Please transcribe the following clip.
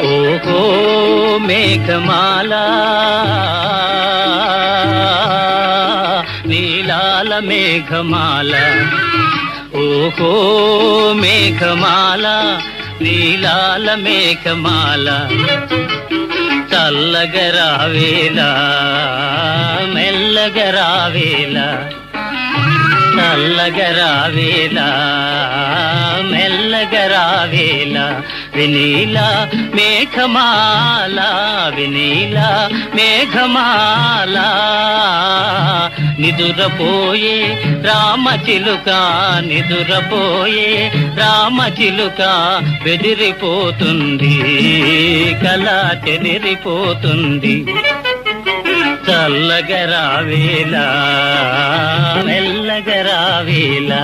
ఓహో మేఘమాల నీలాల మేఘమాల, ఓహో మేఘమాల నీలాల మేఘమాల, చల్లగరావేలా మెల్లగరావేలా, చల్లగరావేలా మెల్లగరావేలా, వినీలా మేఘమాల వినీలా మేఘమాల, నిదురపోయే రామచిలుక నిదురపోయే రామచిలుక, బెదిరిపోతుంది కల చెదిరిపోతుంది, చల్లగరావేలా మెల్లగరావేలా.